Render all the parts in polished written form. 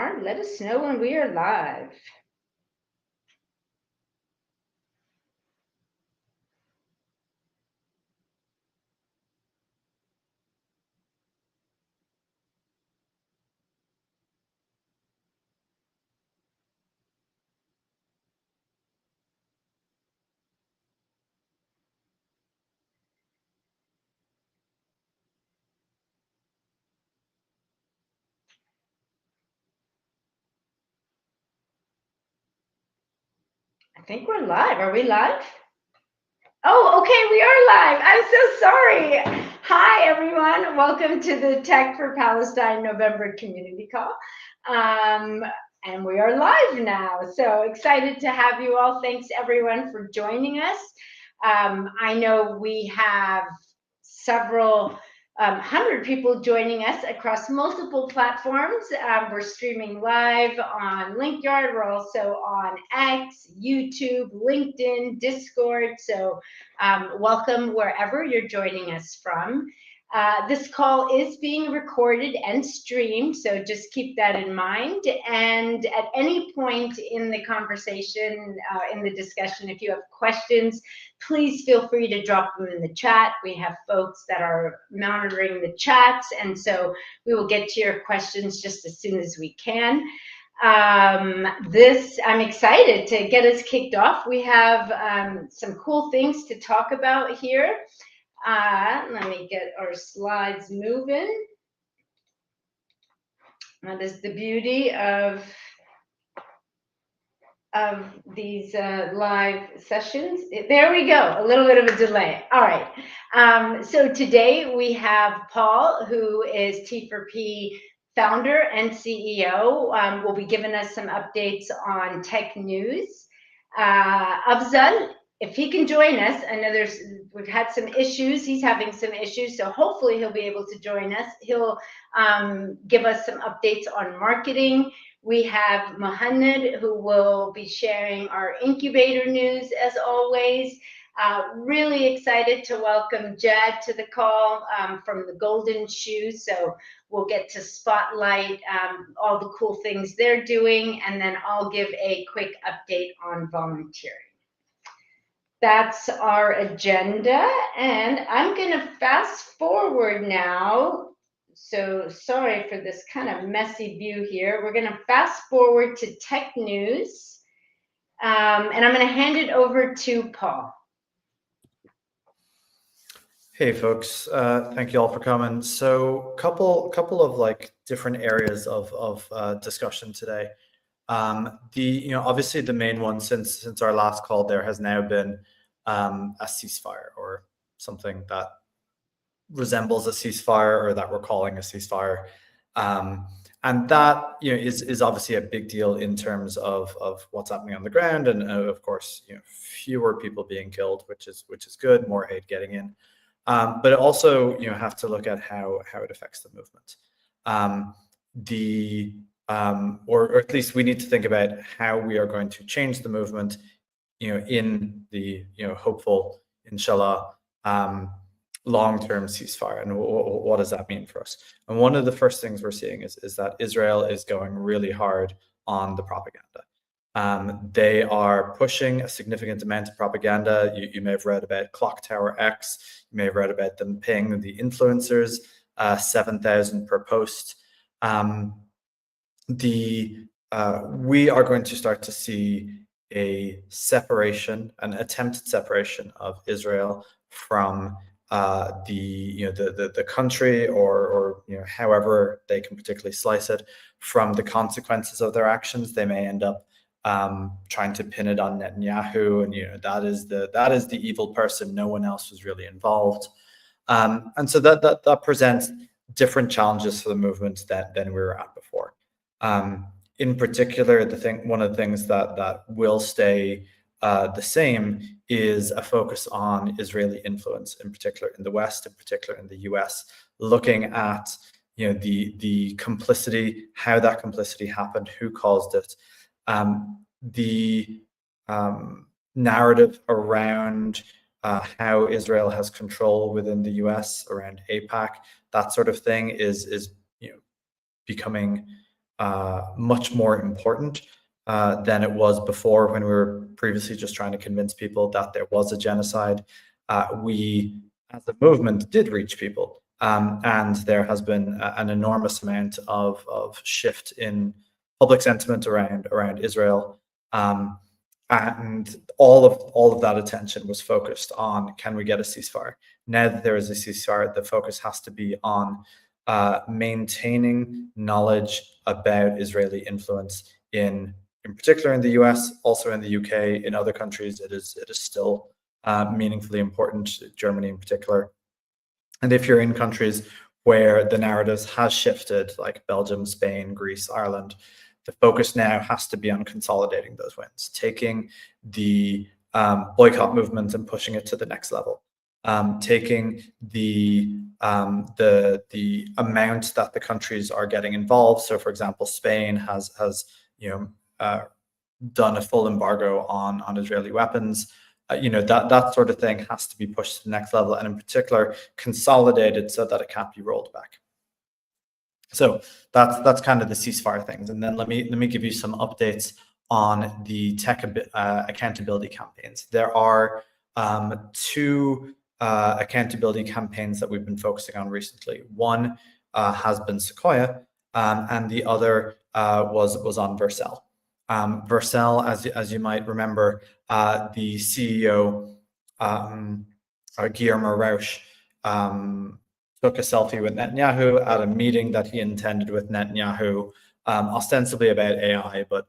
are. Let us know when we are live. I think we're live. Are we live? Oh, okay, we are live. I'm so sorry. Hi, everyone. Welcome to the Tech for Palestine November community call. And we are live now. So excited to have you all. Thanks, everyone, for joining us. I know we have several 100 people joining us across multiple platforms. We're streaming live on LinkYard. We're also on X, YouTube, LinkedIn, Discord. So welcome wherever you're joining us from. This call is being recorded and streamed, so just keep that in mind. And at any point in the conversation, in the discussion, if you have questions, please feel free to drop them in the chat. We have folks that are monitoring the chats, and so we will get to your questions just as soon as we can. I'm excited to get us kicked off. We have some cool things to talk about here. Let me get our slides moving. That is the beauty of these live sessions. There we go, a little bit of a delay. All right, so today we have Paul, who is T4P founder and CEO, will be giving us some updates on tech news. Afzal, if he can join us, I know we've had some issues. He's having some issues, so hopefully he'll be able to join us. He'll give us some updates on marketing. We have Mohammed, who will be sharing our incubator news as always. Really excited to welcome Jad to the call from the Golden Shoe. So we'll get to spotlight all the cool things they're doing, and then I'll give a quick update on volunteering. That's our agenda, and I'm going to fast forward now. So sorry for this kind of messy view here. We're going to fast forward to tech news, and I'm going to hand it over to Paul. Hey folks, thank you all for coming. So couple of like different areas of discussion today. Obviously the main one since our last call there has now been a ceasefire, or something that resembles a ceasefire, or that we're calling a ceasefire, and that is obviously a big deal in terms of what's happening on the ground, and of course fewer people being killed, which is good, more aid getting in. But also, have to look at how it affects the movement. Or at least we need to think about how we are going to change the movement, in the hopeful, inshallah, long-term ceasefire, and what does that mean for us? And one of the first things we're seeing is that Israel is going really hard on the propaganda. They are pushing a significant amount of propaganda. You may have read about Clock Tower X. You may have read about them paying the influencers $7,000 per post. We are going to start to see a separation, an attempted separation of Israel from the country, or however they can particularly slice it, from the consequences of their actions. They may end up trying to pin it on Netanyahu, and that is the evil person. No one else was really involved, and so that presents different challenges for the movement than we were at before. In particular, one of the things that will stay the same is a focus on Israeli influence, in particular in the West, in particular in the US, looking at the complicity, how that complicity happened, who caused it. The narrative around how Israel has control within the US, around AIPAC, that sort of thing is becoming much more important than it was before, when we were previously just trying to convince people that there was a genocide. We, as a movement, did reach people, and there has been an enormous amount of shift in public sentiment around Israel. And all of that attention was focused on, can we get a ceasefire? Now that there is a ceasefire, the focus has to be on maintaining knowledge about Israeli influence in particular in the US, also in the UK, in other countries. It is still meaningfully important, Germany in particular. And if you're in countries where the narratives has shifted, like Belgium, Spain, Greece, Ireland, the focus now has to be on consolidating those wins, taking the boycott movement and pushing it to the next level, taking the amount that the countries are getting involved. So, for example, Spain has done a full embargo on Israeli weapons. That sort of thing has to be pushed to the next level, and in particular consolidated so that it can't be rolled back. So that's kind of the ceasefire things. And then let me give you some updates on the tech accountability campaigns. There are two accountability campaigns that we've been focusing on recently. One has been Sequoia, and the other was on Vercel. Vercel, as you might remember, the CEO, Guillermo Rauch, took a selfie with Netanyahu at a meeting that he attended with Netanyahu, ostensibly about AI. But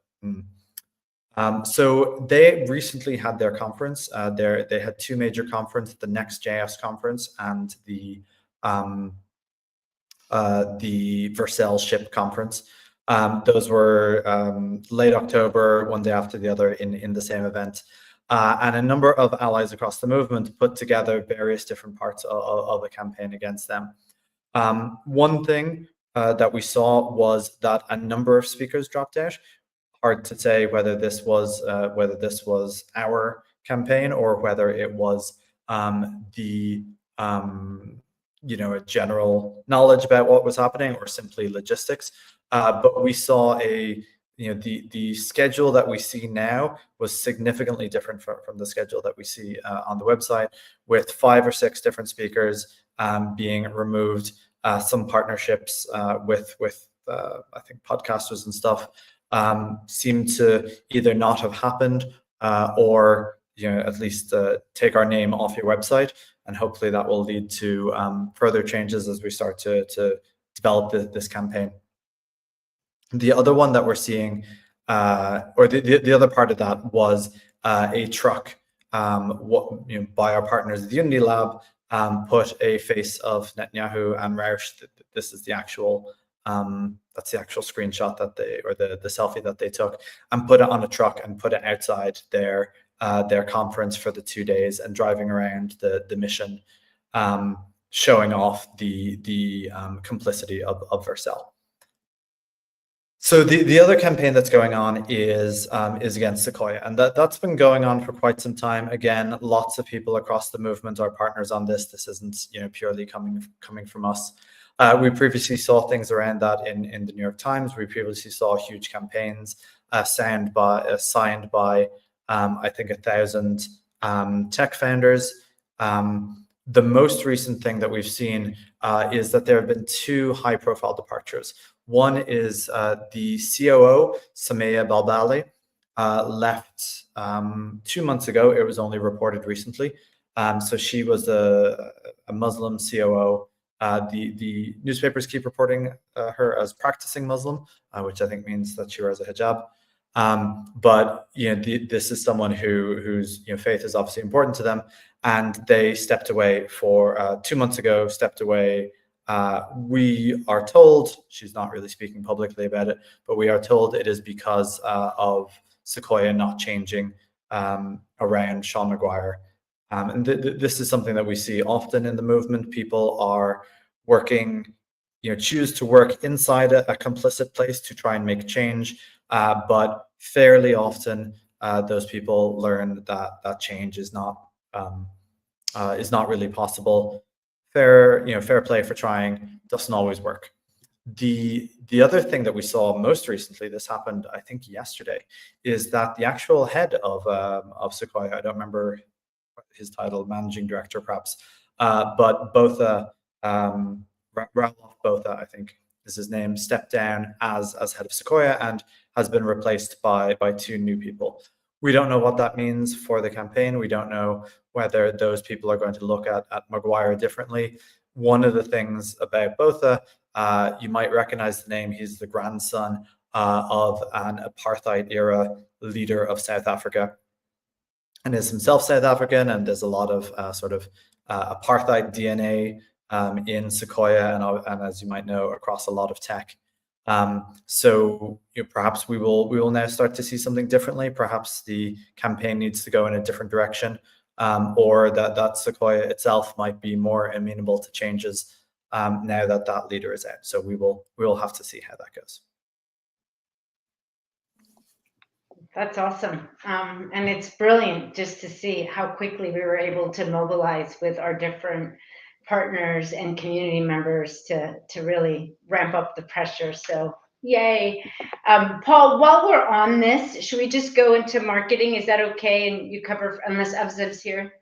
so they recently had their conference. They had two major conferences: the Next.js conference and the Vercel Ship conference. Those were late October, one day after the other, in the same event. And a number of allies across the movement put together various different parts of a campaign against them. One thing that we saw was that a number of speakers dropped out. Hard to say whether this was our campaign or whether it was a general knowledge about what was happening or simply logistics. But we saw the schedule that we see now was significantly different from the schedule that we see on the website, with 5 or 6 different speakers being removed. Some partnerships with I think podcasters and stuff seem to either not have happened or at least take our name off your website, and hopefully that will lead to further changes as we start to develop this campaign. The other one that we're seeing, or the other part of that, was a truck by our partners at the Unity Lab, put a face of Netanyahu and Rauch. This is the actual that's the actual screenshot that the selfie that they took, and put it on a truck and put it outside their conference for the 2 days, and driving around the mission, showing off the complicity of Vercel. So the other campaign that's going on is against Sequoia, and that's been going on for quite some time. Again, lots of people across the movement are partners on this. This isn't purely coming from us. We previously saw things around that in the New York Times. We previously saw huge campaigns signed by I think 1,000 tech founders. The most recent thing that we've seen is that there have been 2 high-profile departures. One is the COO, Samia Balbali, left 2 months ago. It was only reported recently. So she was a Muslim COO. The newspapers keep reporting her as practicing Muslim, which I think means that she wears a hijab. But this is someone whose faith is obviously important to them, and they stepped away for 2 months ago. Stepped away. We are told, she's not really speaking publicly about it, but we are told it is because of Sequoia not changing around Sean Maguire. And this is something that we see often in the movement. People are working, choose to work inside a complicit place to try and make change, but fairly often those people learn that change is not really possible. Fair play for trying, doesn't always work. The other thing that we saw most recently, this happened I think yesterday, is that the actual head of Sequoia, I don't remember his title, managing director perhaps, but Botha, Ralph Botha, I think is his name, stepped down as head of Sequoia and has been replaced by two new people. We don't know what that means for the campaign. We don't know whether those people are going to look at Maguire differently. One of the things about Botha, you might recognize the name. He's the grandson of an apartheid era leader of South Africa, and is himself South African, and there's a lot of sort of apartheid DNA in Sequoia, and as you might know, across a lot of tech. So perhaps we will now start to see something differently. Perhaps the campaign needs to go in a different direction, or that Sequoia itself might be more amenable to changes now that leader is out. So we will have to see how that goes. That's awesome. And it's brilliant just to see how quickly we were able to mobilize with our different partners and community members to really ramp up the pressure. So yay. Paul, while we're on this, should we just go into marketing? Is that okay? And you cover, unless Avziv's here?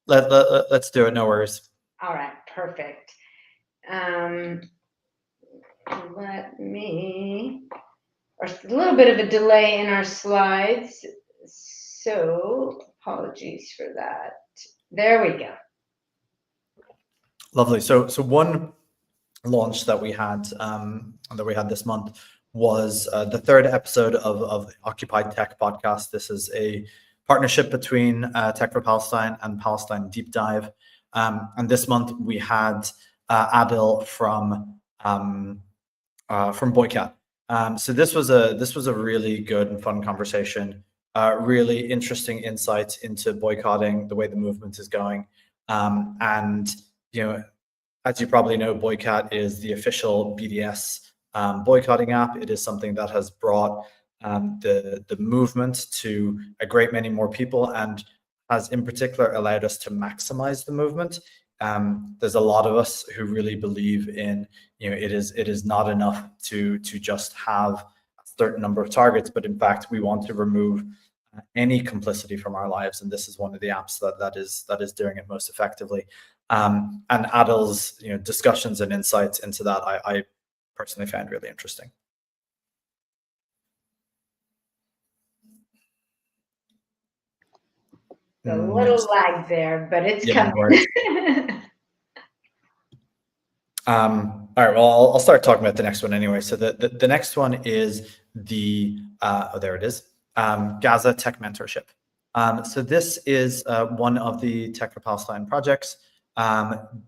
Let's do it, no worries. All right, perfect. Let me, or a little bit of a delay in our slides. So apologies for that. There we go. Lovely. So one launch that we had this month was the third episode of the Occupied Tech podcast. This is a partnership between Tech for Palestine and Palestine Deep Dive. And this month we had Adil from Boycott. So this was a really good and fun conversation. Really interesting insights into boycotting, the way the movement is going, and as you probably know, Boycott is the official BDS boycotting app. It is something that has brought the movement to a great many more people, and has in particular allowed us to maximize the movement. There's a lot of us who really believe in, it is not enough to just have a certain number of targets, but in fact we want to remove any complicity from our lives, and this is one of the apps that is doing it most effectively. And Adil's discussions and insights into that I personally found really interesting. A little lag there, but it's coming. All right, well, I'll start talking about the next one anyway. So the next one is there it is, Gaza Tech Mentorship. So this is one of the Tech for Palestine projects.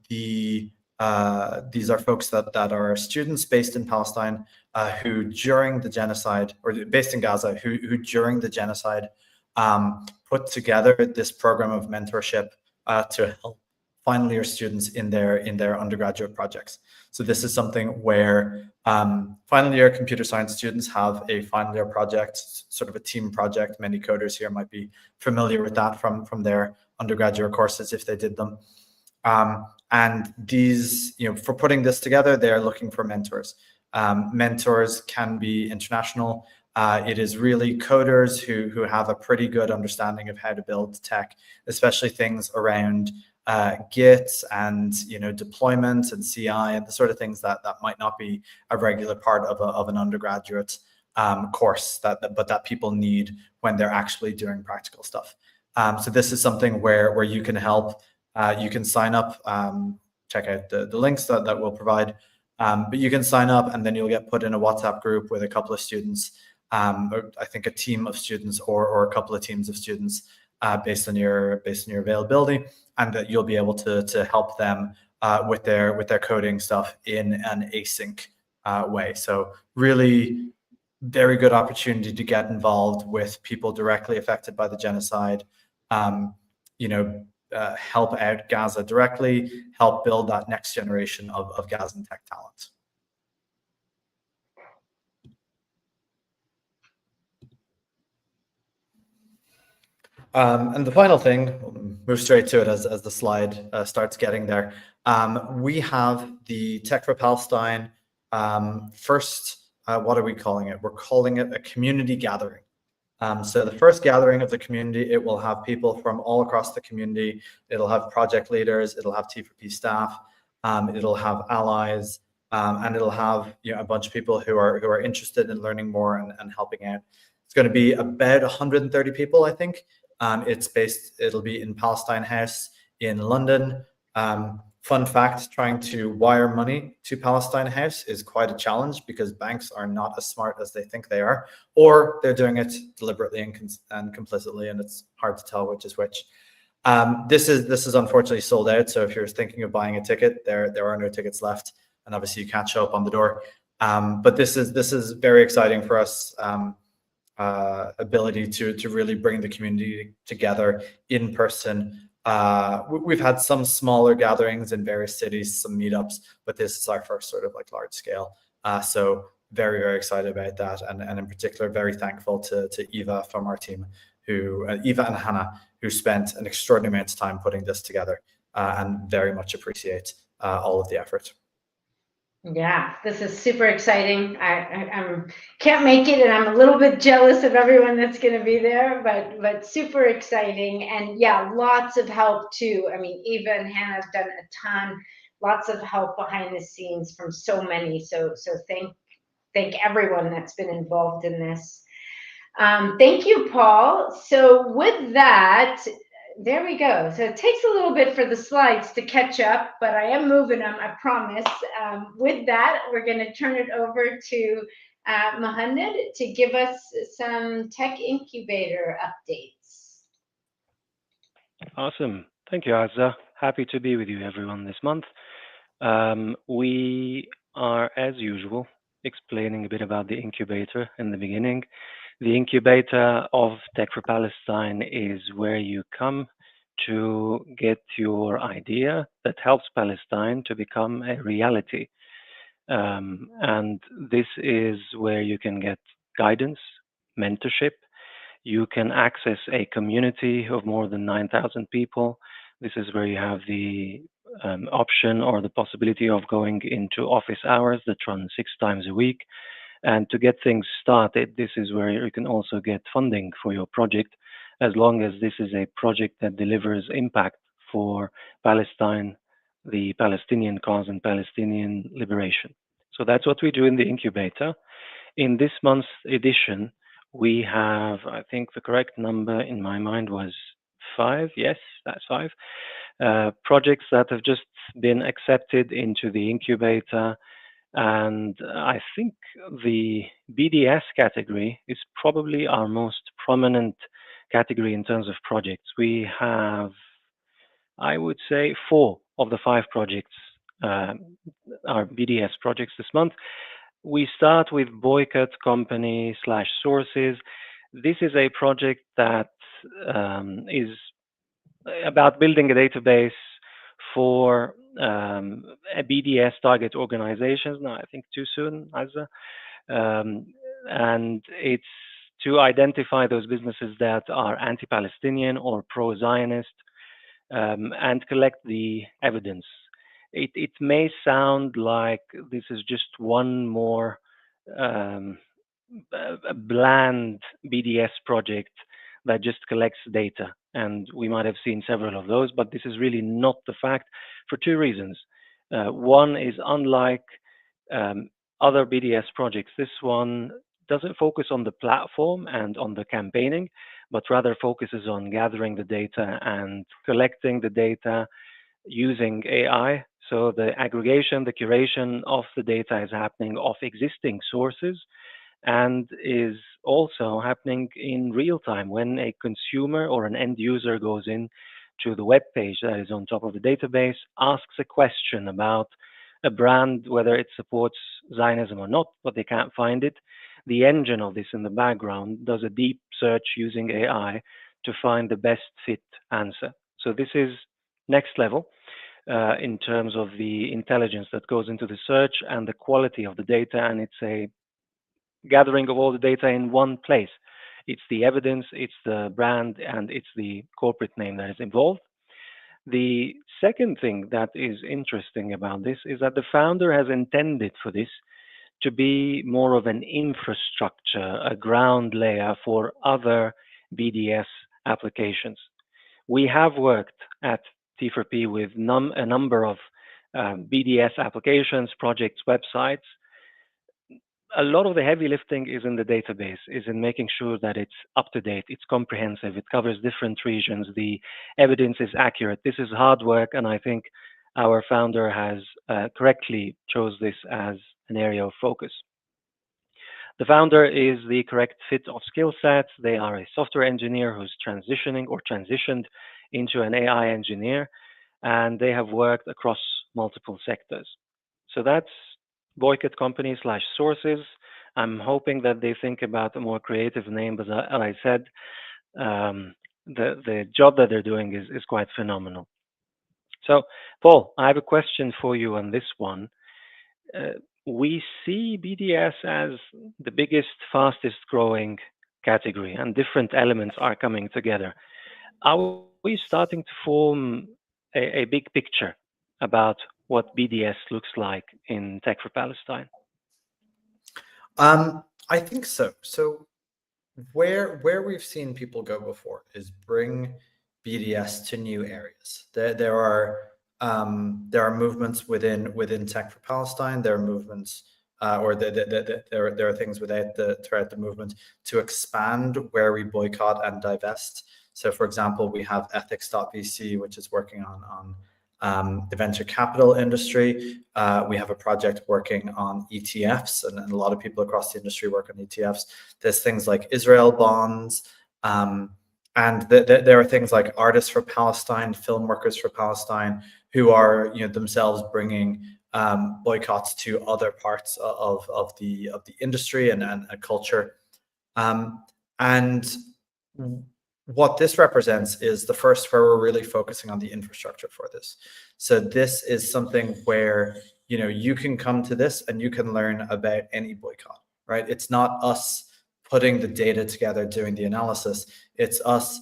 These are folks that are students based in Palestine who during the genocide, or based in Gaza, who during the genocide put together this program of mentorship to help final year students in their undergraduate projects. So this is something where final year computer science students have a final year project, sort of a team project. Many coders here might be familiar with that from their undergraduate courses if they did them. And these, for putting this together, they're looking for mentors. Mentors can be international. It is really coders who have a pretty good understanding of how to build tech, especially things around Git and deployment and CI and the sort of things that might not be a regular part of an undergraduate course but that people need when they're actually doing practical stuff. So this is something where you can help. You can sign up, check out the links that we'll provide, but you can sign up and then you'll get put in a WhatsApp group with a couple of students, or I think a team of students or a couple of teams of students based on your availability, and that you'll be able to help them with their coding stuff in an async way. So really very good opportunity to get involved with people directly affected by the genocide. Help out Gaza directly, help build that next generation of Gazan tech talent. And the final thing, we'll move straight to it as the slide starts getting there. We have the Tech for Palestine First, what are we calling it? We're calling it a community gathering. So the first gathering of the community, it will have people from all across the community. It'll have project leaders. It'll have T4P staff. It'll have allies, and it'll have a bunch of people who are interested in learning more and helping out. It's going to be about 130 people, I think. It'll be in Palestine House in London. Fun fact, trying to wire money to Palestine House is quite a challenge because banks are not as smart as they think they are, or they're doing it deliberately and complicitly, and it's hard to tell which is which. This is unfortunately sold out, so if you're thinking of buying a ticket, there are no tickets left, and obviously you can't show up on the door. But this is very exciting for us. Ability to really bring the community together in person. We've had some smaller gatherings in various cities, some meetups, but this is our first sort of like large scale. So very, very excited about that. And in particular, very thankful to Eva from our team, Eva and Hannah, who spent an extraordinary amount of time putting this together, and very much appreciate all of the effort. Yeah, this is super exciting. I can't make it, and I'm a little bit jealous of everyone that's going to be there, but super exciting. And yeah, lots of help too. I mean, Eva and Hannah have done a ton, lots of help behind the scenes from so many. So thank everyone that's been involved in this. Thank you, Paul. So with that, there we go. So it takes a little bit for the slides to catch up, but I am moving them, I promise. With that, we're going to turn it over to Mohammed to give us some tech incubator updates. Awesome. Thank you, Azza. Happy to be with you, everyone, this month. We are, as usual, explaining a bit about the incubator in the beginning. The incubator of Tech for Palestine is where you come to get your idea that helps Palestine to become a reality. And this is where you can get guidance, mentorship. You can access a community of more than 9,000 people. This is where you have the option or the possibility of going into office hours that run 6 times a week. And to get things started, this is where you can also get funding for your project, as long as this is a project that delivers impact for Palestine, the Palestinian cause, and Palestinian liberation. So that's what we do in the incubator. In this month's edition, we have, I think the correct number in my mind was 5. Yes, that's 5 projects that have just been accepted into the incubator. And I think the BDS category is probably our most prominent category in terms of projects. We have, I would say, 4 of the 5 projects are BDS projects this month. We start with Boycott Company / Sources. This is a project that is about building a database for a BDS target organizations. Now, I think too soon, Azza. And it's to identify those businesses that are anti-Palestinian or pro-Zionist, and collect the evidence. It may sound like this is just one more a bland BDS project that just collects data, and we might have seen several of those, but this is really not the fact for 2 reasons. One is, unlike other BDS projects, this one doesn't focus on the platform and on the campaigning, but rather focuses on gathering the data and collecting the data using AI. So the aggregation, the curation of the data is happening off existing sources, and is also happening in real time when a consumer or an end user goes in to the web page that is on top of the database, asks a question about a brand, whether it supports Zionism or not, but they can't find it. The engine of this in the background does a deep search using AI to find the best fit answer. So this is next level in terms of the intelligence that goes into the search and the quality of the data, and it's a gathering of all the data in one place. It's the evidence, it's the brand, and it's the corporate name that is involved. The second thing that is interesting about this is that the founder has intended for this to be more of an infrastructure, a ground layer for other BDS applications. We have worked at T4P with a number of BDS applications, projects, websites. A lot of the heavy lifting is in the database, is in making sure that it's up to date, it's comprehensive, it covers different regions, the evidence is accurate. This is hard work, and I think our founder has correctly chose this as an area of focus. The founder is the correct fit of skill sets. They are a software engineer who's transitioning or transitioned into an AI engineer, and they have worked across multiple sectors. So that's Boycott Company slash Sources. I'm hoping that they think about a more creative name, but as I said, the job that they're doing is quite phenomenal. So, Paul, I have a question for you on this one. We see BDS as the biggest, fastest growing category, and different elements are coming together. Are we starting to form a big picture about what BDS looks like in Tech for Palestine? I think so. So where we've seen people go before is bring BDS to new areas. There are movements within Tech for Palestine. There are movements, there are things throughout the movement to expand where we boycott and divest. So, for example, we have ethics.vc, which is working on the venture capital industry. We have a project working on ETFs, and a lot of people across the industry work on ETFs. There's things like Israel bonds, and there are things like Artists for Palestine, Film Workers for Palestine, who are themselves bringing boycotts to other parts of the industry and culture. And what this represents is the first where we're really focusing on the infrastructure for this. So this is something where you can come to this and you can learn about any boycott, right? It's not us putting the data together, doing the analysis. It's us,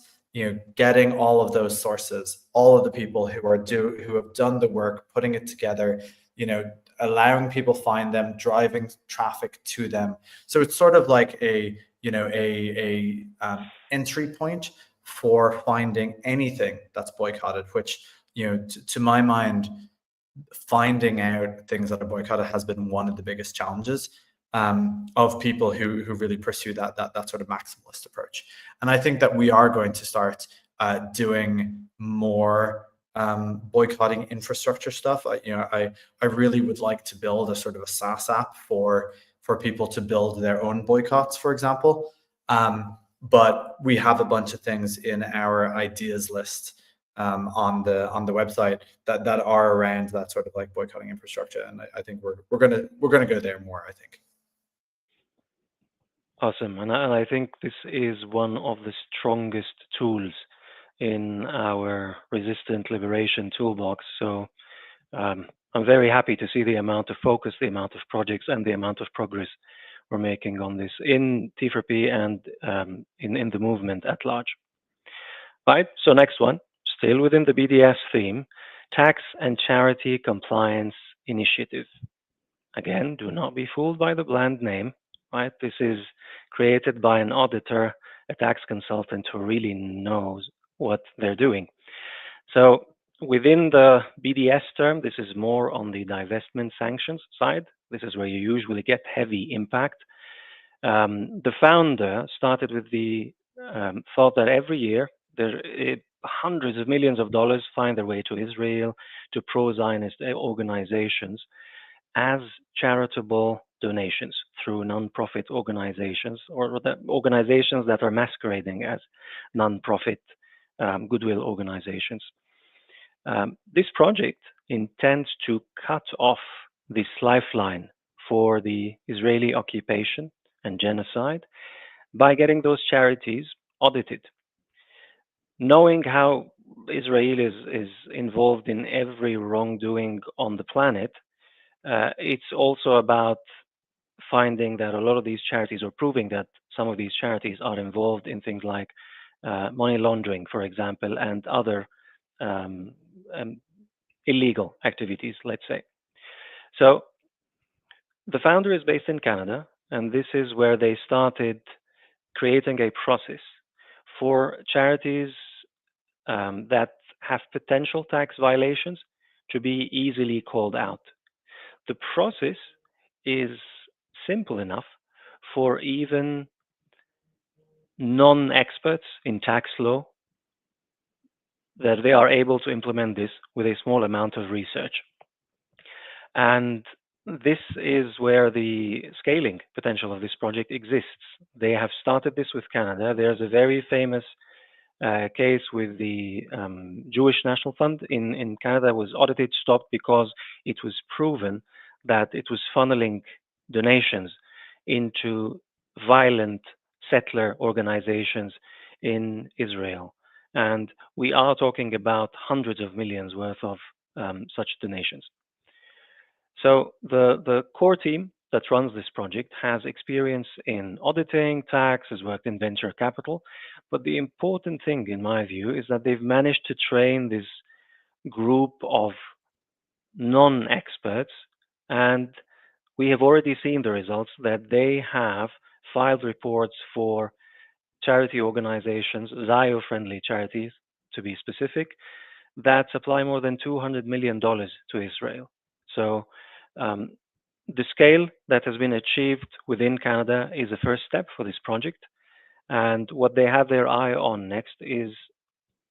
getting all of those sources, all of the people who have done the work, putting it together, allowing people find them, driving traffic to them. So it's sort of like a entry point for finding anything that's boycotted, which, to my mind, finding out things that are boycotted has been one of the biggest challenges of people who really pursue that sort of maximalist approach. And I think that we are going to start doing more boycotting infrastructure stuff. I really would like to build a sort of a SaaS app for people to build their own boycotts, for example. But we have a bunch of things in our ideas list on the website that are around that sort of like boycotting infrastructure, and I think we're gonna go there more, I think. Awesome, and I think this is one of the strongest tools in our resistant liberation toolbox. So I'm very happy to see the amount of focus, the amount of projects, and the amount of progress we're making on this in T4P and in the movement at large. Right, so next one, still within the BDS theme, Tax and Charity Compliance Initiative. Again, do not be fooled by the bland name, right? This is created by an auditor, a tax consultant who really knows what they're doing. So within the BDS term, this is more on the divestment sanctions side. This is where you usually get heavy impact. The founder started with the thought that every year hundreds of millions of dollars find their way to Israel, to pro-Zionist organizations as charitable donations through non-profit organizations, or the organizations that are masquerading as non-profit goodwill organizations. This project intends to cut off this lifeline for the Israeli occupation and genocide by getting those charities audited. Knowing how Israel is involved in every wrongdoing on the planet, it's also about finding that a lot of these charities, or proving that some of these charities are involved in things like money laundering, for example, and other illegal activities, let's say. So The founder is based in Canada, and this is where they started creating a process for charities that have potential tax violations to be easily called out. The process is simple enough for even non experts in tax law that they are able to implement this with a small amount of research. And this is where the scaling potential of this project exists. They have started this with Canada. There's a very famous case with the Jewish National Fund in Canada was audited, stopped because it was proven that it was funneling donations into violent settler organizations in Israel. And we are talking about hundreds of millions worth of such donations. So the core team that runs this project has experience in auditing, tax, has worked in venture capital. But the important thing, in my view, is that they've managed to train this group of non-experts, and we have already seen the results that they have filed reports for charity organizations, Zio-friendly charities, to be specific, that supply more than $200 million to Israel. So um, the scale that has been achieved within Canada is a first step for this project. And what they have their eye on next is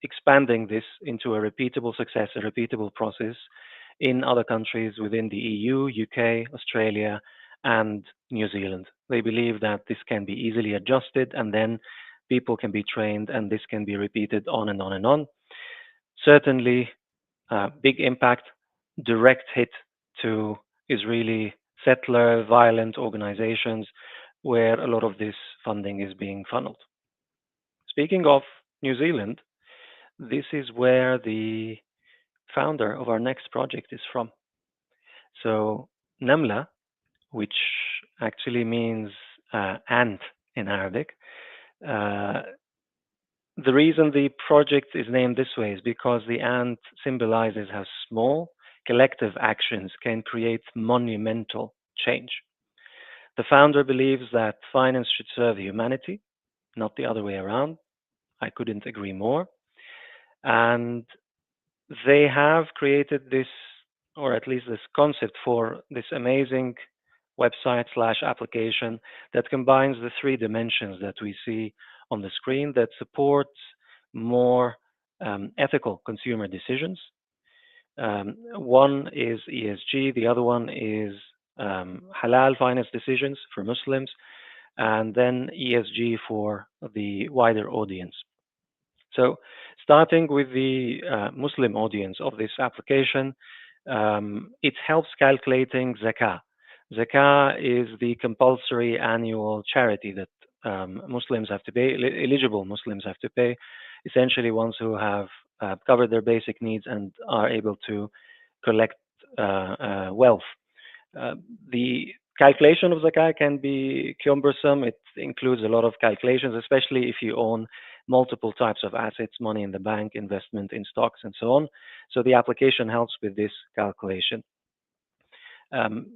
expanding this into a repeatable success, a repeatable process in other countries within the EU, UK, Australia, and New Zealand. They believe that this can be easily adjusted and then people can be trained and this can be repeated on and on and on. Certainly, big impact, direct hit to Israeli settler violent organizations where a lot of this funding is being funneled. Speaking of New Zealand, this is where the founder of our next project is from. So, Namla, which actually means ant in Arabic, uh, the reason the project is named this way is because the ant symbolizes how small collective actions can create monumental change. The founder believes that finance should serve humanity, not the other way around. I couldn't agree more. And they have created this, or at least this concept for this amazing website slash application that combines the three dimensions that we see on the screen that supports more ethical consumer decisions. One is ESG, the other one is halal finance decisions for Muslims, and then ESG for the wider audience. So, starting with the Muslim audience of this application, it helps calculating zakah. Zakah is the compulsory annual charity that Muslims have to pay, eligible Muslims have to pay, essentially ones who have covered their basic needs and are able to collect wealth. Uh, the calculation of zakah can be cumbersome. It includes a lot of calculations, especially if you own multiple types of assets, money in the bank, investment in stocks, and so on. So the application helps with this calculation. Um,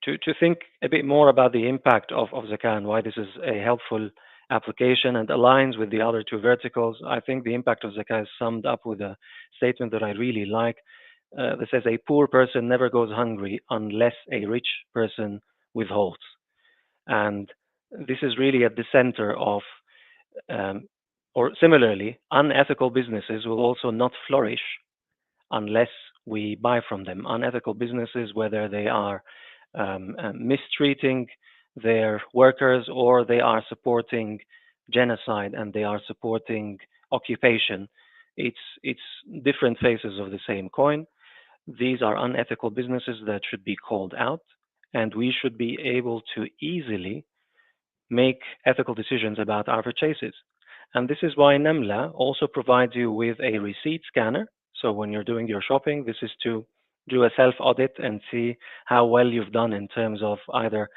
to think a bit more about the impact of zakah and why this is a helpful application and aligns with the other two verticals, I think the impact of zakah is summed up with a statement that I really like that says a poor person never goes hungry unless a rich person withholds. And this is really at the center of, um, or similarly, unethical businesses will also not flourish unless we buy from them. Unethical businesses, whether they are mistreating their workers or they are supporting genocide and they are supporting occupation, it's different faces of the same coin. These are unethical businesses that should be called out, and we should be able to easily make ethical decisions about our purchases. And this is why Nemla also provides you with a receipt scanner. So when you're doing your shopping, this is to do a self audit and see how well you've done in terms of either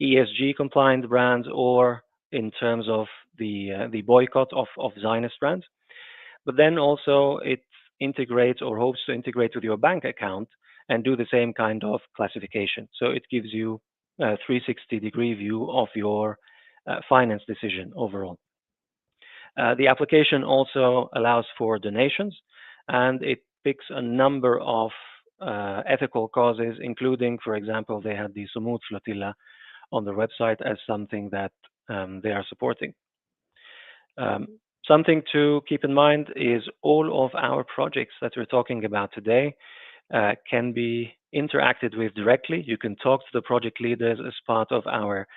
ESG compliant brands or in terms of the boycott of Zionist brands. But then also it integrates or hopes to integrate with your bank account and do the same kind of classification. So it gives you 360-degree view of your finance decision overall. The application also allows for donations, and it picks a number of ethical causes, including, for example, they had the Sumud Flotilla on the website as something that they are supporting. Something to keep in mind is all of our projects that we're talking about today can be interacted with directly. You can talk to the project leaders as part of our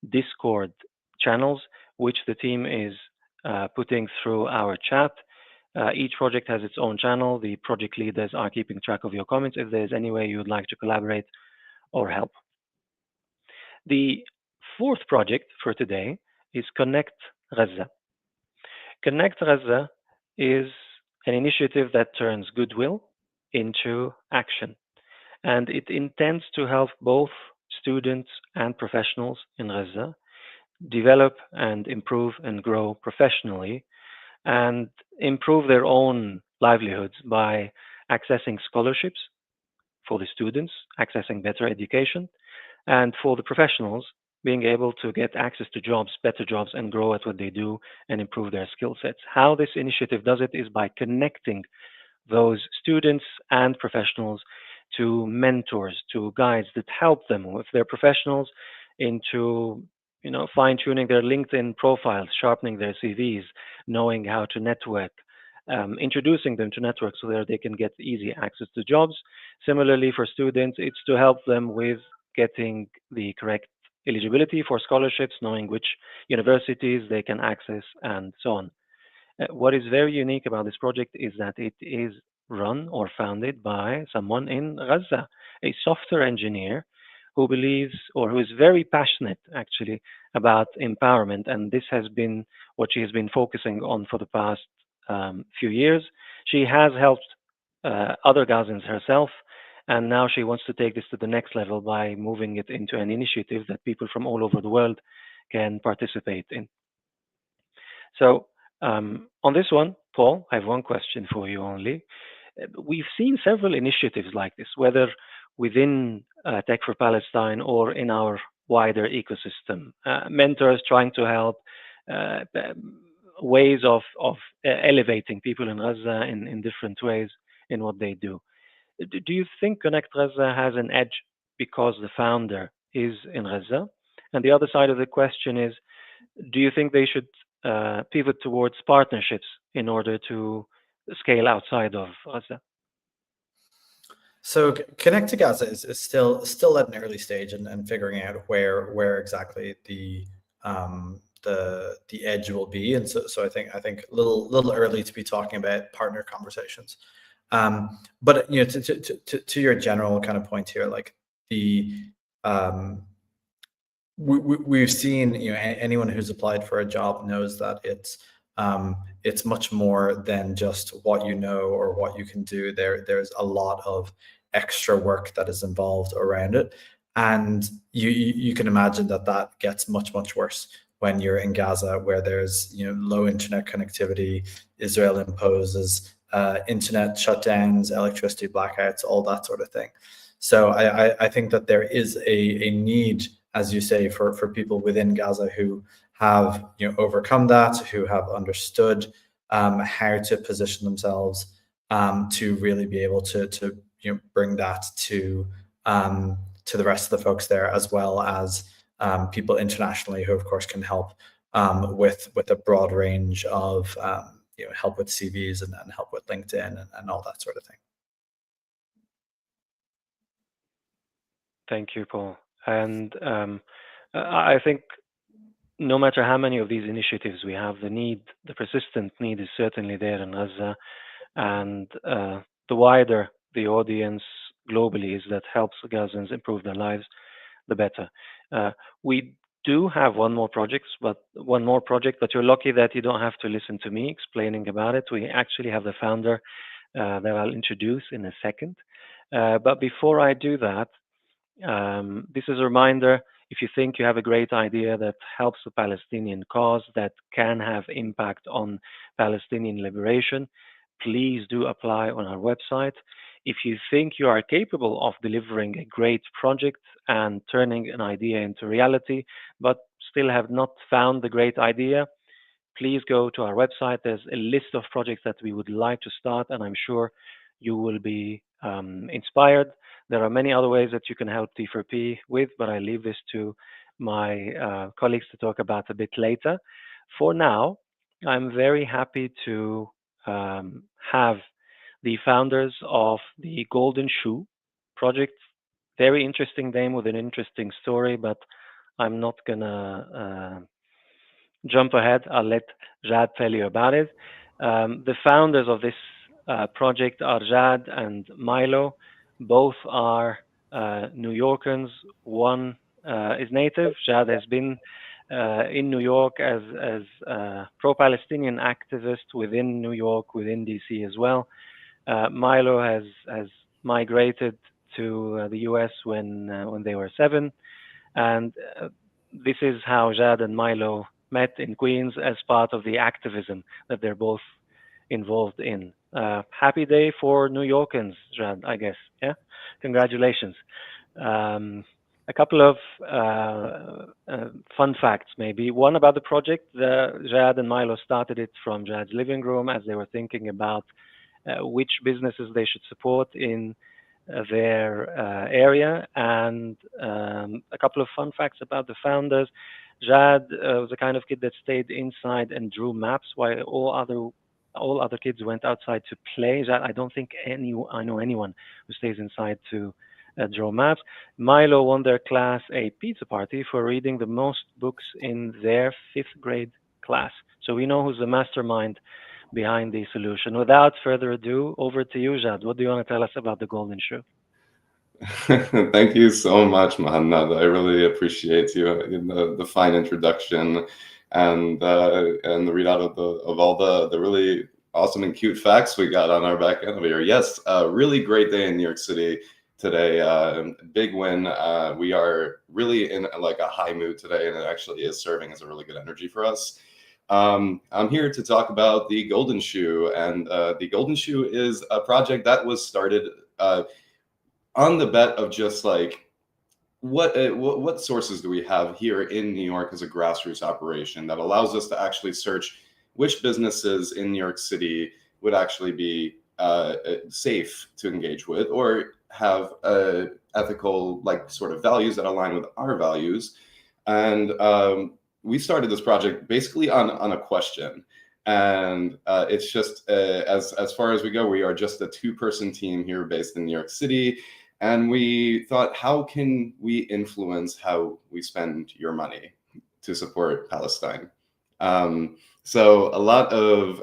Discord channels, which the team is putting through our chat. Each project has its own channel. The project leaders are keeping track of your comments if there's any way you would like to collaborate or help. The fourth project for today is Connect Gaza. Connect Gaza is an initiative that turns goodwill into action, and it intends to help both students and professionals in Gaza develop and improve and grow professionally and improve their own livelihoods by accessing scholarships for the students, accessing better education, and for the professionals, being able to get access to jobs, better jobs, and grow at what they do and improve their skill sets. How this initiative does it is by connecting those students and professionals to mentors, to guides that help them if they're professionals into fine-tuning their LinkedIn profiles, sharpening their CVs, knowing how to network, introducing them to networks so that they can get easy access to jobs. Similarly, for students, it's to help them with getting the correct eligibility for scholarships, knowing which universities they can access, and so on. What is very unique about this project is that it is run or founded by someone in Gaza, a software engineer who believes or who is very passionate actually about empowerment. And this has been what she has been focusing on for the past few years. She has helped other Gazans herself, and now she wants to take this to the next level by moving it into an initiative that people from all over the world can participate in. So on this one, Paul, I have one question for you only. We've seen several initiatives like this, whether within Tech for Palestine or in our wider ecosystem. Mentors trying to help, ways of elevating people in Gaza in different ways in what they do. Do you think Connect Gaza has an edge because the founder is in Gaza? And the other side of the question is, do you think they should pivot towards partnerships in order to scale outside of Gaza? So Connect to Gaza is still at an early stage and figuring out where exactly the edge will be, and so I think a little early to be talking about partner conversations. But to your general kind of point here, like we've seen, anyone who's applied for a job knows that it's much more than just what you know or what you can do. There's a lot of extra work that is involved around it, and you can imagine that gets much worse when you're in Gaza, where there's low internet connectivity. Israel imposes internet shutdowns, electricity blackouts, all that sort of thing. So I think that there is a need, as you say, for people within Gaza who have overcome that, who have understood how to position themselves to really be able to bring that to the rest of the folks there, as well as people internationally who of course can help with a broad range of help with CVs and help with LinkedIn and all that sort of thing. Thank you, Paul. And I think no matter how many of these initiatives we have, the persistent need is certainly there in Gaza, and the wider the audience globally is that helps Gazans improve their lives, the better. We do have one more project, but you're lucky that you don't have to listen to me explaining about it. We actually have the founder that I'll introduce in a second. But before I do that, this is a reminder: if you think you have a great idea that helps the Palestinian cause, that can have impact on Palestinian liberation, please do apply on our website. If you think you are capable of delivering a great project and turning an idea into reality, but still have not found the great idea, please go to our website. There's a list of projects that we would like to start, and I'm sure you will be inspired. There are many other ways that you can help T4P with, but I leave this to my colleagues to talk about a bit later. For now, I'm very happy to have the founders of the Golden Shoe project. Very interesting name with an interesting story, but I'm not gonna jump ahead. I'll let Jad tell you about it. The founders of this project are Jad and Milo. Both are New Yorkers. One is native. Jad has been in New York as a pro-Palestinian activist within New York, within DC as well. Milo has migrated to the US when they were 7, and this is how Jad and Milo met in Queens as part of the activism that they're both involved in. Happy day for New Yorkers, Jad, I guess. Yeah, congratulations. A couple of fun facts, maybe. One about the project. Jad and Milo started it from Jad's living room as they were thinking about which businesses they should support in their area. And a couple of fun facts about the founders. Jad was the kind of kid that stayed inside and drew maps while all other kids went outside to play. Jad, I don't think I know anyone who stays inside to draw maps. Milo won their class a pizza party for reading the most books in their 5th grade class. So we know who's the mastermind behind the solution. Without further ado, over to you, Jad. What do you want to tell us about the Golden Shoe? Thank you so much, Mohammed. I really appreciate you in the fine introduction and the readout of all the really awesome and cute facts we got on our back end of here. Yes, really great day in New York City today. Big win. We are really in like a high mood today, and it actually is serving as a really good energy for us. I'm here to talk about the Golden Shoe, and the Golden Shoe is a project that was started on the bet of just like what sources do we have here in New York as a grassroots operation that allows us to actually search which businesses in New York City would actually be safe to engage with or have ethical like sort of values that align with our values. And we started this project basically on a question. And it's just as far as we go, we are just a 2-person team here based in New York City. And we thought, how can we influence how we spend your money to support Palestine? So a lot of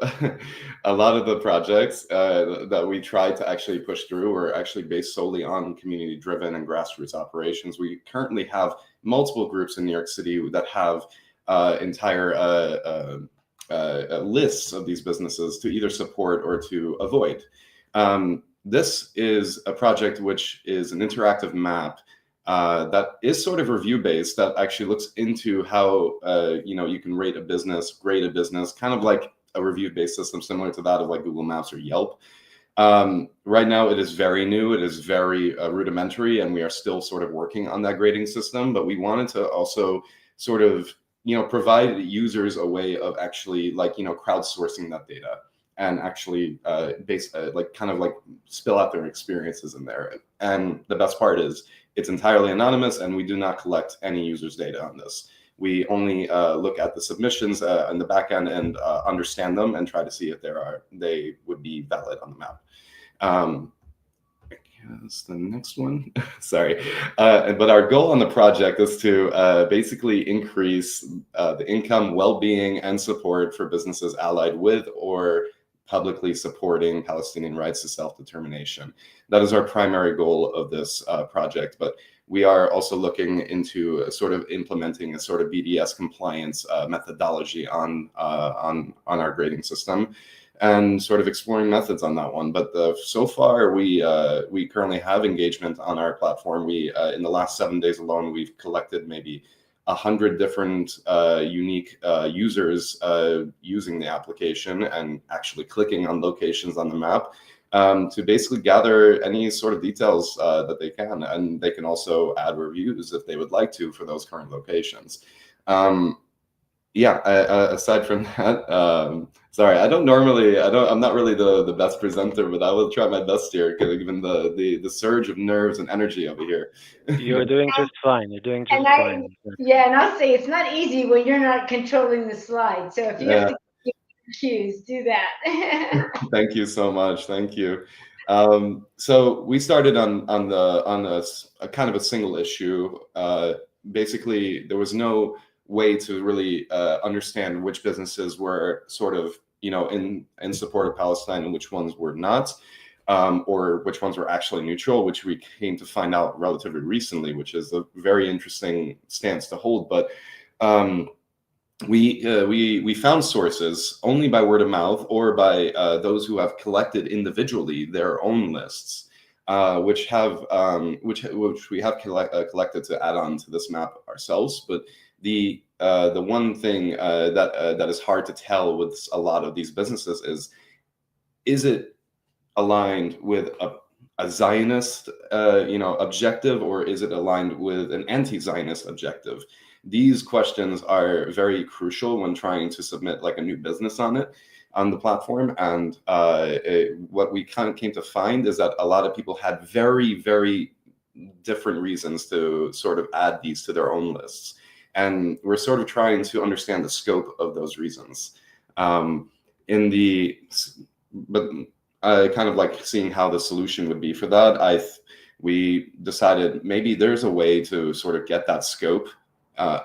the projects that we tried to actually push through were actually based solely on community-driven and grassroots operations. We currently have multiple groups in New York City that have entire lists of these businesses to either support or to avoid. This is a project which is an interactive map that is sort of review-based that actually looks into how you can rate a business, grade a business, kind of like a review-based system similar to that of like Google Maps or Yelp. Right now, it is very new. It is very rudimentary, and we are still sort of working on that grading system. But we wanted to also sort of provide users a way of actually crowdsourcing that data and actually kind of spill out their experiences in there. And the best part is it's entirely anonymous, and we do not collect any users' data on this. We only look at the submissions in the back end and understand them and try to see if they would be valid on the map. That's the next one. Sorry. But our goal on the project is to basically increase the income, well-being, and support for businesses allied with or publicly supporting Palestinian rights to self-determination. That is our primary goal of this project. But we are also looking into sort of implementing a sort of BDS compliance methodology on our grading system, and sort of exploring methods on that one. But so far, we currently have engagement on our platform. We in the last 7 days alone, we've collected maybe 100 different unique users using the application and actually clicking on locations on the map. to basically gather any sort of details that they can. And they can also add reviews if they would like to for those current locations. Aside from that, sorry, I'm not really the best presenter, but I will try my best here, given the surge of nerves and energy over here. You're doing just fine. You're doing just fine. Yeah, and I'll say it's not easy when you're not controlling the slide. So if you have to give cues, do that. Thank you so much. Thank you. So we started on a kind of a single issue. Basically, there was no way to really understand which businesses were sort of, in support of Palestine and which ones were not, or which ones were actually neutral, which we came to find out relatively recently, which is a very interesting stance to hold. But we found sources only by word of mouth or by those who have collected individually their own lists, which we have collected to add on to this map ourselves. But the one thing that is hard to tell with a lot of these businesses is it aligned with a Zionist objective, or is it aligned with an anti-Zionist objective? These questions are very crucial when trying to submit like a new business on the platform. And what we kind of came to find is that a lot of people had very, very different reasons to sort of add these to their own lists. And we're sort of trying to understand the scope of those reasons. Kind of like seeing how the solution would be for that, we decided maybe there's a way to sort of get that scope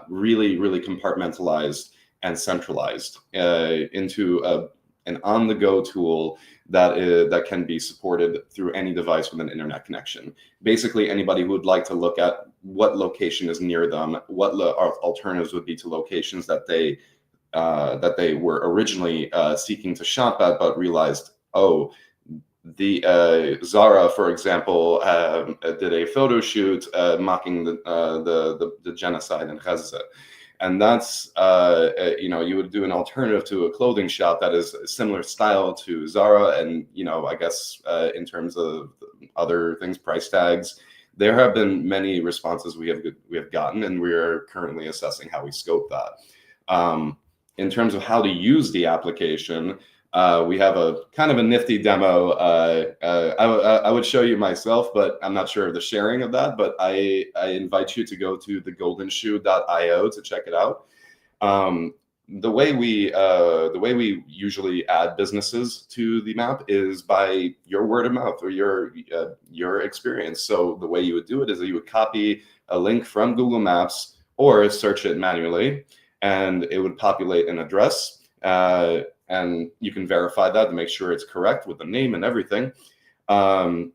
really, really compartmentalized and centralized into an on-the-go tool that can be supported through any device with an internet connection. Basically, anybody who would like to look at what location is near them, what alternatives would be to locations that they were originally seeking to shop at, but realized, the Zara, for example, did a photo shoot mocking the genocide in Gaza. And that's, you would do an alternative to a clothing shop that is a similar style to Zara. And, I guess in terms of other things, price tags, there have been many responses we have gotten, and we are currently assessing how we scope that. In terms of how to use the application, we have a kind of a nifty demo. I would show you myself, but I'm not sure of the sharing of that. But I invite you to go to thegoldenshoe.io to check it out. The way we usually add businesses to the map is by your word of mouth or your experience. So the way you would do it is that you would copy a link from Google Maps or search it manually, and it would populate an address. And you can verify that to make sure it's correct with the name and everything. On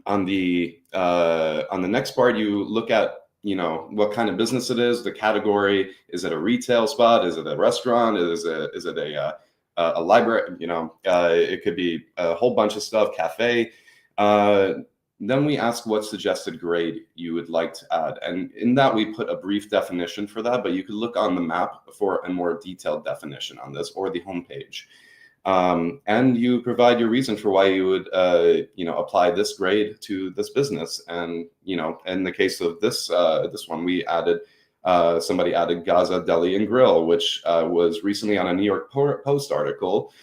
the next part, you look at what kind of business it is, the category. Is it a retail spot? Is it a restaurant? Is it a library? It could be a whole bunch of stuff. Cafe. Then we ask what suggested grade you would like to add. And in that, we put a brief definition for that, but you could look on the map for a more detailed definition on this, or the homepage. And you provide your reason for why you would, apply this grade to this business. And, in the case of this one, we added, somebody added Gaza Deli and Grill, which was recently on a New York Post article,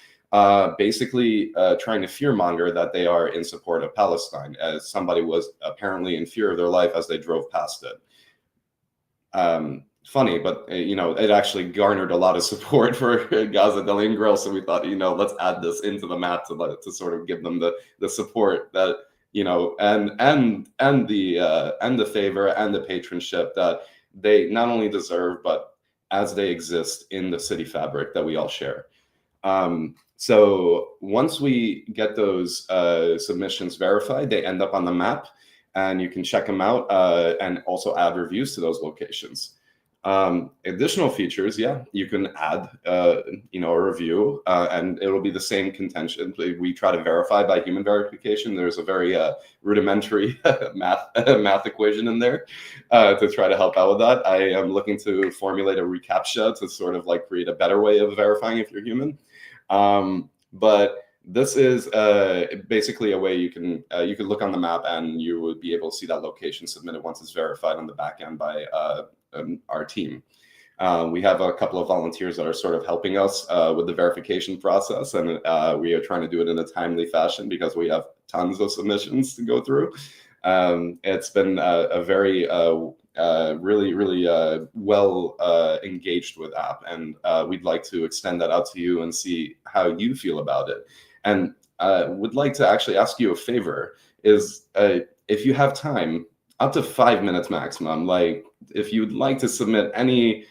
basically trying to fearmonger that they are in support of Palestine, as somebody was apparently in fear of their life as they drove past it. Funny, but it actually garnered a lot of support for Gaza Deli and Grill, so we thought, let's add this into the map to sort of give them the support that and the favor and the patronship that they not only deserve, but as they exist in the city fabric that we all share. So once we get those submissions verified, they end up on the map, and you can check them out and also add reviews to those locations. Additional features, you can add a review, and it'll be the same contention. We try to verify by human verification. There's a very rudimentary math equation in there to try to help out with that. I am looking to formulate a reCAPTCHA to sort of like create a better way of verifying if you're human. But this is basically a way you can look on the map and you would be able to see that location submitted once it's verified on the back end by our team. We have a couple of volunteers that are sort of helping us with the verification process, and we are trying to do it in a timely fashion because we have tons of submissions to go through. It's been a very really well engaged with app, and we'd like to extend that out to you and see how you feel about it. And would like to actually ask you a favor, is if you have time, up to 5 minutes maximum, like if you'd like to submit any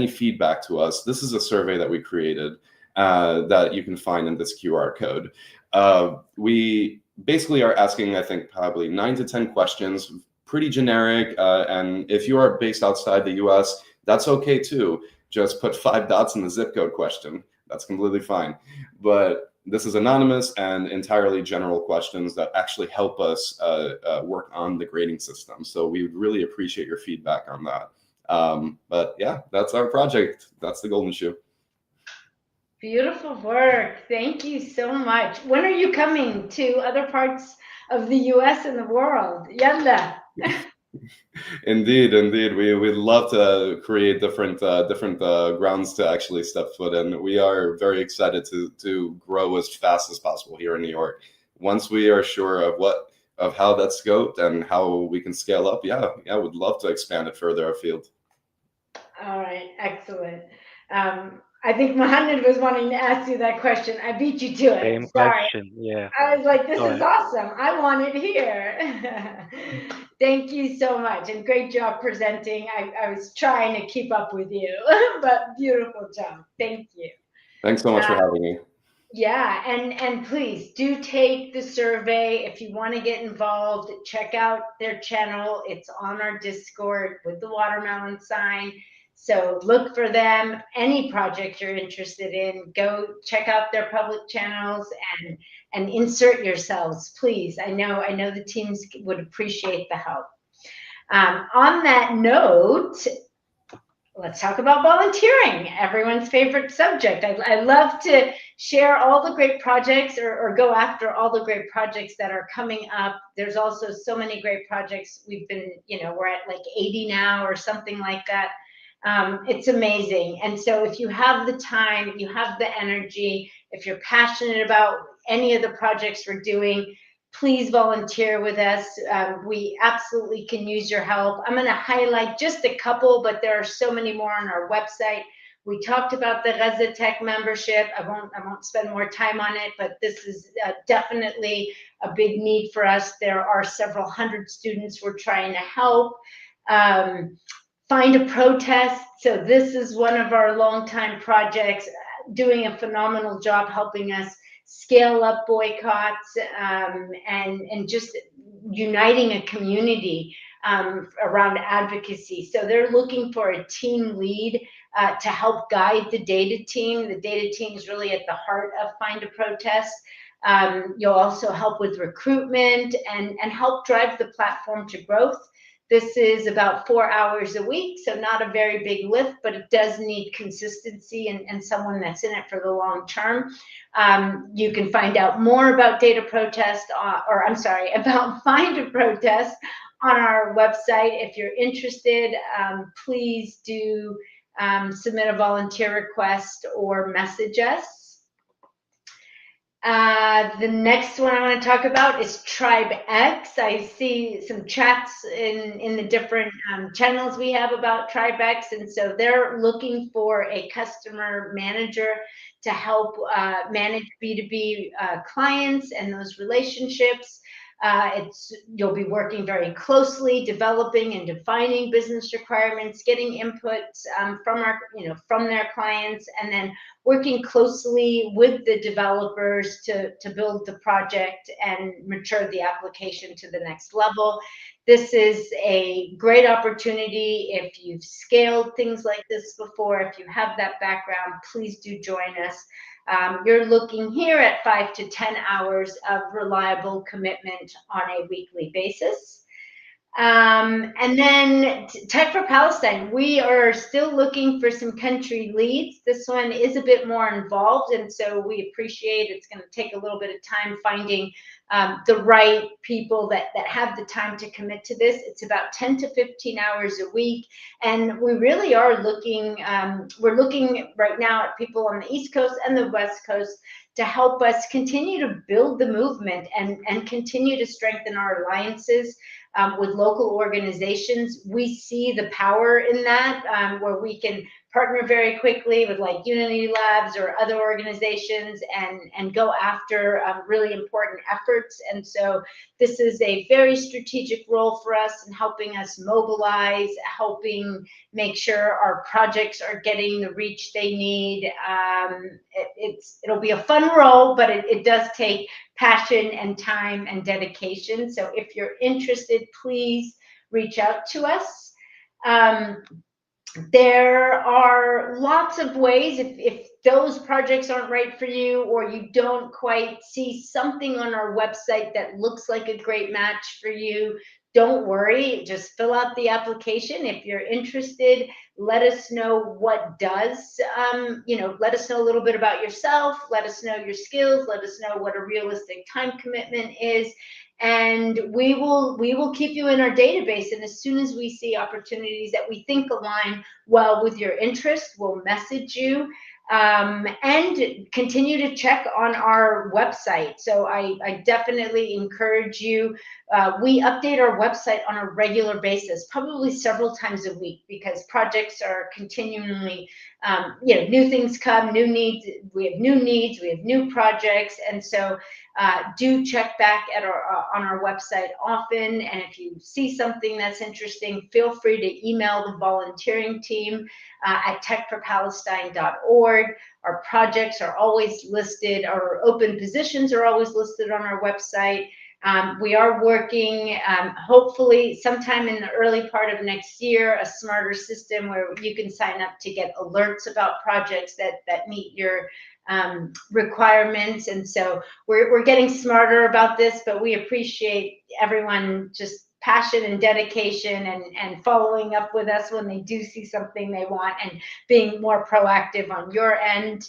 feedback to us, this is a survey that we created that you can find in this QR code. We basically are asking, I think, probably 9 to 10 questions, pretty generic. And if you are based outside the US, that's okay too. Just put 5 dots in the zip code question. That's completely fine. But this is anonymous and entirely general questions that actually help us work on the grading system. So we would really appreciate your feedback on that. But yeah, that's our project. That's the golden shoe. Beautiful work. Thank you so much. When are you coming to other parts of the US and the world? Yalla. Indeed. We'd love to create different grounds to actually step foot in. We are very excited to grow as fast as possible here in New York. Once we are sure of how that's scoped and how we can scale up, yeah, we'd love to expand it further afield. All right, excellent. I think Mohammed was wanting to ask you that question. I beat you to it. Same Sorry. question, yeah. I was like, this Sorry. is awesome. I want it here. Thank you so much. And great job presenting. I was trying to keep up with you, but beautiful job. Thank you. Thanks so much for having me. Yeah, and please do take the survey. If you want to get involved, check out their channel. It's on our Discord with the watermelon sign. So look for them. Any project you're interested in, go check out their public channels and insert yourselves, please. I know the teams would appreciate the help. On that note, let's talk about volunteering, everyone's favorite subject. I love to share all the great projects or go after all the great projects that are coming up. There's also so many great projects. We've been, we're at like 80 now or something like that. It's amazing. And so if you have the time, you have the energy, if you're passionate about any of the projects we're doing, please volunteer with us. We absolutely can use your help. I'm going to highlight just a couple, but there are so many more on our website. We talked about the Gaza Tech membership. I won't spend more time on it, but this is definitely a big need for us. There are several hundred students we're trying to help. Find a Protest. So this is one of our longtime projects, doing a phenomenal job helping us scale up boycotts and just uniting a community around advocacy. So they're looking for a team lead to help guide the data team. The data team is really at the heart of Find a Protest. You'll also help with recruitment and help drive the platform to growth. This is about 4 hours a week, so not a very big lift, but it does need consistency and someone that's in it for the long term. You can find out more about about Find a Protest on our website. If you're interested, please do submit a volunteer request or message us. The next one I want to talk about is Tribe X. I see some chats in the different channels we have about Tribe X, and so they're looking for a customer manager to help manage B2B clients and those relationships. You'll be working very closely, developing and defining business requirements, getting inputs from their clients, and then working closely with the developers to build the project and mature the application to the next level. This is a great opportunity. If you've scaled things like this before, if you have that background, please do join us. You're looking here at 5 to 10 hours of reliable commitment on a weekly basis. And then Tech for Palestine, we are still looking for some country leads. This one is a bit more involved, and so we appreciate it's going to take a little bit of time finding the right people that have the time to commit to this. It's about 10 to 15 hours a week, and we really are looking, we're looking right now at people on the East Coast and the West Coast to help us continue to build the movement and continue to strengthen our alliances with local organizations. We see the power in that, where we can partner very quickly with like Unity Labs or other organizations and go after really important efforts. And so this is a very strategic role for us in helping us mobilize, helping make sure our projects are getting the reach they need. It'll be a fun role, but it does take passion and time and dedication. So if you're interested, please reach out to us. There are lots of ways, if those projects aren't right for you, or you don't quite see something on our website that looks like a great match for you, don't worry, just fill out the application. If you're interested, let us know what does, let us know a little bit about yourself, let us know your skills, let us know what a realistic time commitment is, and we will keep you in our database. And as soon as we see opportunities that we think align well with your interest, we'll message you. And continue to check on our website. So I definitely encourage you. We update our website on a regular basis, probably several times a week, because projects are continually, new things come, new needs. We have new needs, we have new projects, and so do check back at on our website often. And if you see something that's interesting, feel free to email the volunteering team at techforpalestine.org. Our projects are always listed, our open positions are always listed on our website. We are working, hopefully sometime in the early part of next year, a smarter system where you can sign up to get alerts about projects that meet your requirements. And so we're getting smarter about this, but we appreciate everyone just passion and dedication and following up with us when they do see something they want and being more proactive on your end.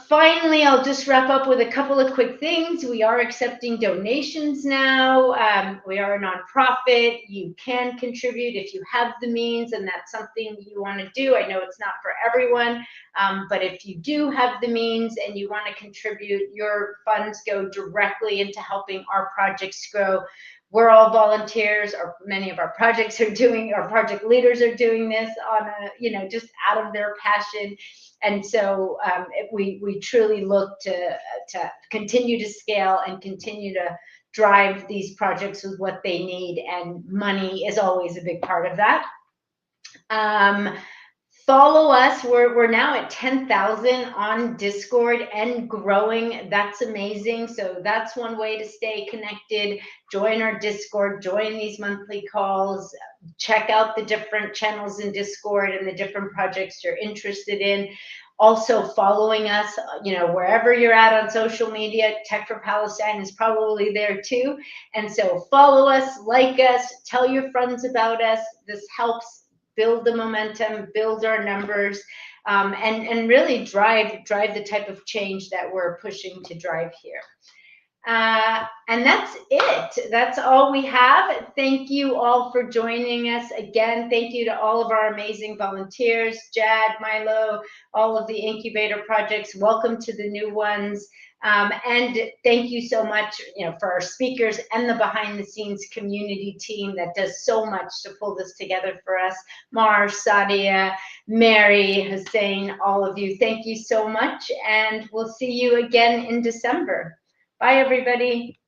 Finally, I'll just wrap up with a couple of quick things. We are accepting donations now. We are a nonprofit. You can contribute if you have the means and that's something you want to do. I know it's not for everyone, but if you do have the means and you want to contribute, your funds go directly into helping our projects grow. We're all volunteers, or many of our projects are doing, our project leaders are doing this on a, just out of their passion. And so we truly look to continue to scale and continue to drive these projects with what they need, and money is always a big part of that. Follow us. We're now at 10,000 on Discord and growing. That's amazing. So that's one way to stay connected. Join our Discord, join these monthly calls, check out the different channels in Discord and the different projects you're interested in. Also following us, wherever you're at on social media, Tech for Palestine is probably there too. And so follow us, like us, tell your friends about us. This helps build the momentum, build our numbers, and really drive the type of change that we're pushing to drive here. And that's it. That's all we have. Thank you all for joining us. Again, thank you to all of our amazing volunteers, Jad, Milo, all of the incubator projects. Welcome to the new ones. And thank you so much, for our speakers and the behind the scenes community team that does so much to pull this together for us. Mar, Sadia, Mary, Hussein, all of you. Thank you so much. And we'll see you again in December. Bye, everybody.